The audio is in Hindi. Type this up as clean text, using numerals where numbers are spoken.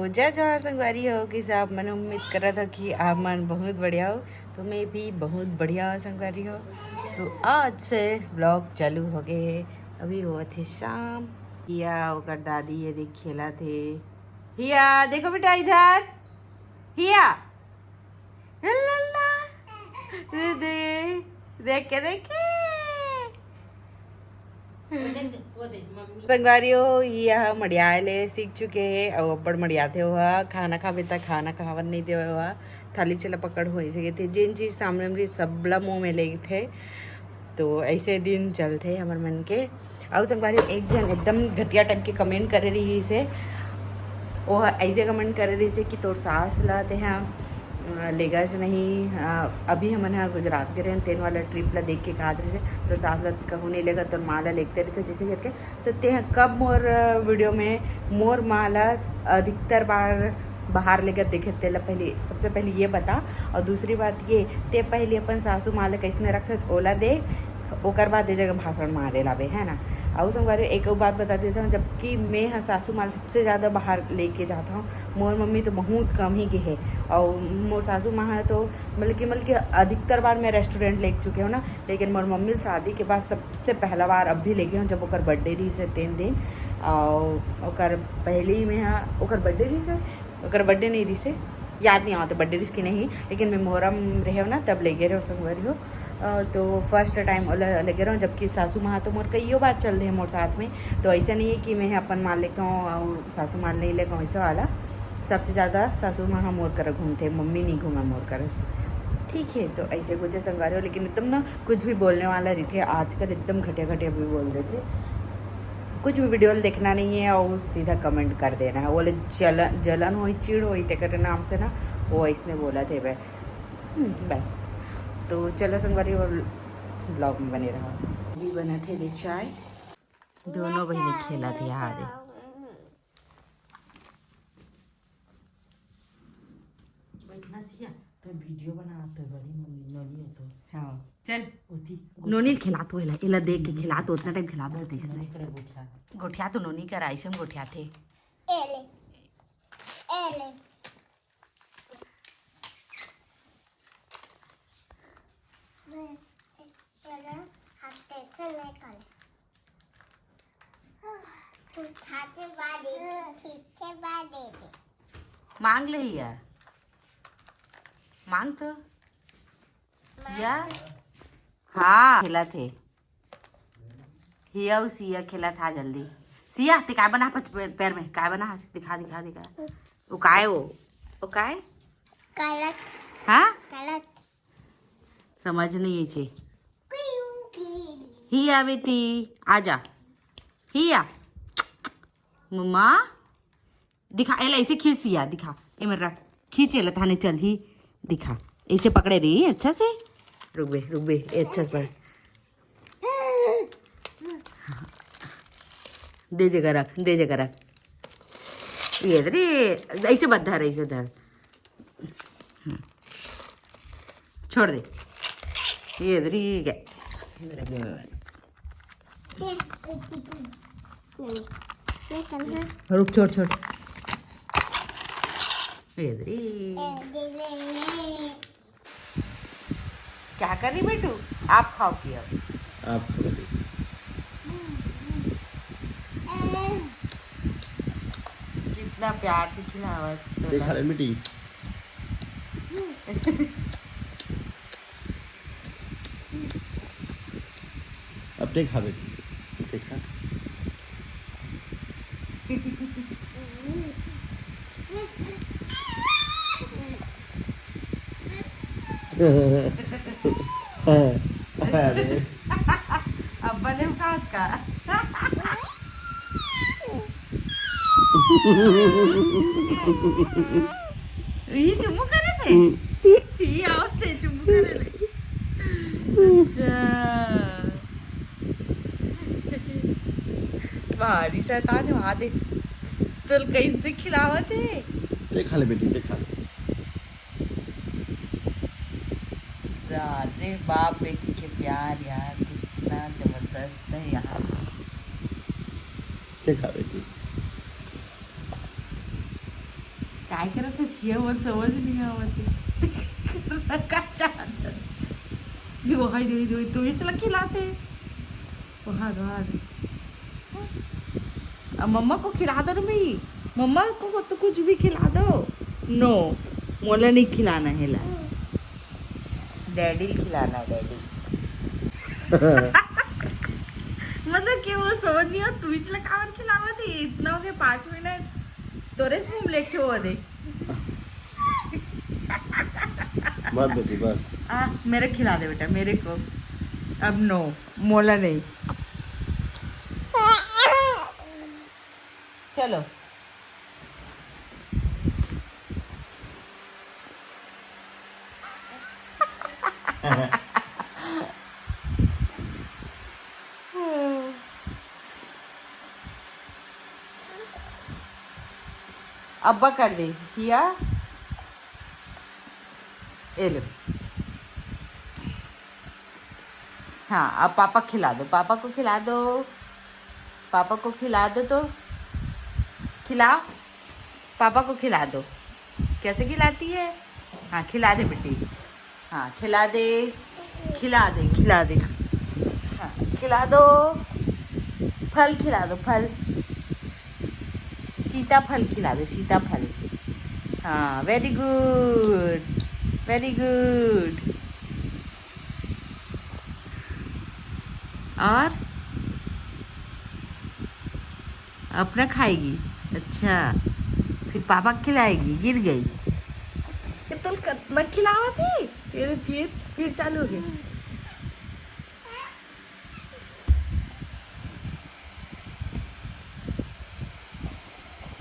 जय जवाहर संगवारी हो कि साहब मैंने उम्मीद करा था कि आप मन बहुत बढ़िया हो, तो मैं भी बहुत बढ़िया संगवारी हो। तो आज से ब्लॉग चालू हो गए। अभी हुआ थे शाम। हिया ओकर दादी ये देख खेला थे। हिया देखो बेटा इधर। हिया लल्ला, दे देख के देखे संगवारियों यह मड़ियाले सीख चुके हैं और बड़ मड़िया थे हुआ खाना खावे तक खाना खावन नहीं दे हुआ थाली चला पकड़ हो सके थे जिन चीज सामने में सबला मुंह में ले थे। तो ऐसे दिन चलते हमारे मन के। और संगवारियों एक जन एकदम घटिया टाइप के कमेंट कर रही से वो ऐसे कमेंट कर रही से कि तोर सास लाते हैं लेगा से नहीं। अभी हम यहाँ गुजरात गए हैं तेन वाला ट्रिप ला देख के कहा रहे थे तो सास ला कहूँ नहीं लेगा तो माला लेते रहते जैसे करके। तो ते कब मोर वीडियो में मोर माला अधिकतर बार बाहर लेकर देखे तेला पहले सबसे पहले ये बता। और दूसरी बात ये ते पहले अपन सासू माला कैसने रखते ओला दे ओकर बाद जगह भाषण मारे लावे है ना। और संगवारी एक बात बता देता हूँ, जबकि मैं सासू माल सबसे ज़्यादा बाहर लेके जाता हूँ। मोर मम्मी तो बहुत कम ही के है और मोर सासू माँ तो मतलब कि अधिकतर बार मैं रेस्टोरेंट ले चुके हूँ ना। लेकिन मोर मम्मी शादी के बाद सबसे पहला बार अब भी लेके हूँ जब ओकर बर्थडे रही से 3 दिन। और ओकर पहले ही मैं ओकर बर्थडे रही से ओकर बर्थडे नहीं रही से याद नहीं आता बर्थडे रिस्क नहीं। लेकिन मैं मोहरम रहे हो ना तब ले गए रहे संगवारी हो। तो फर्स्ट टाइम लगे रहा हूँ, जबकि सासू माँ तो मोर कई बार चल रहे हैं मोर साथ में। तो ऐसा नहीं है कि मैं अपन मान लेता हूँ और सासू माँ नहीं लेता हूँ ऐसा वाला। सबसे ज़्यादा सासू माँ मोर कर घूमते मम्मी नहीं घूमा मोर कर। ठीक है तो ऐसे कुछ संगवारी हो। लेकिन एकदम ना कुछ भी बोलने वाला रही थे आजकल एकदम घटिया घटिया भी बोल देते। कुछ भी वीडियो देखना नहीं है और सीधा कमेंट कर देना है। बोले जलन हो चिड़ हो तेरे नाम से ना वो इसने बोला थे वह बस। तो चलो संगवारी और ब्लॉग में बने रहा। भी बना थे दे चाय दोनों बहने खेला थे यहाँ दे। तो वीडियो बनाते बड़ी मम्मी नोनी तो हाँ चल उठी नोनी खिला तो इला इला देख के खिला तो उतना टाइम खिला दे इसने गोठिया तो नोनी कर ऐसे गोठिया थे एले एले मांग ले या मांग तो या हाँ खेला थे हिया सिया खेला था जल्दी। सिया ते काय बना पैर में काय बना दिखा दिखा दिखा वो काय वो काय कलत हाँ कलत समझ नहीं छे। हिया बेटी आजा हिया मम्मा दिखा एला ऐसे खींचिया दिखा ए मेरा खींचे ला थाने चल ही दिखा ऐसे पकड़े रही अच्छा से रुक बे अच्छा से दे जगह रख ये रे ऐसे बद धर ऐसे धर छोड़ दे ये रे रुक छोड़ क्या कर रही बेटू आप खाओ की अब आप कितना प्यार से खिलावा देखा रे बेटी अब देखा बेटी देखा अरे अब्बा ने खात का ये चुम्बू करे थे ये आवते चुम्बू करे ले अच्छा भारी शैतान वहां दे तो कैसे खिलावत है देखा ले बेटी देखा ले अरे बाप बेटी के प्यार यार कितना जबरदस्त है यार। देखा बेटी काय करत है मत समझ नहीं आवत का चाहत मी वहां दे तू ही चला खिलाते वहां मम्मा को खिला दो ना भाई मम्मा को तो कुछ भी खिला दो नो मोला नहीं खिलाना है ला डैडी खिलाना डैडी मतलब क्या वो समझ नहीं हो तू ही चला कावर खिलावा थी इतना हो गया 5 मिनट तोरे मुंह लेके हो दे बस बेटी बस मेरे खिला दे बेटा मेरे को अब नो मोला नहीं चलो अब्बा कर दे किया ये लो हाँ अब पापा खिला दो पापा को खिला दो पापा को खिला दो तो खिलाओ पापा को खिला दो कैसे खिलाती है हाँ खिला दे बेटी हाँ खिला दे खिला दे खिला दे हाँ खिला दो फल खिला दो फल सीताफल खिला दो सीताफल हाँ वेरी गुड वेरी गुड और अपना खाएगी अच्छा फिर पापा खिलाएगी गिर गई तो न खिलावा थी फिर चालू हो गया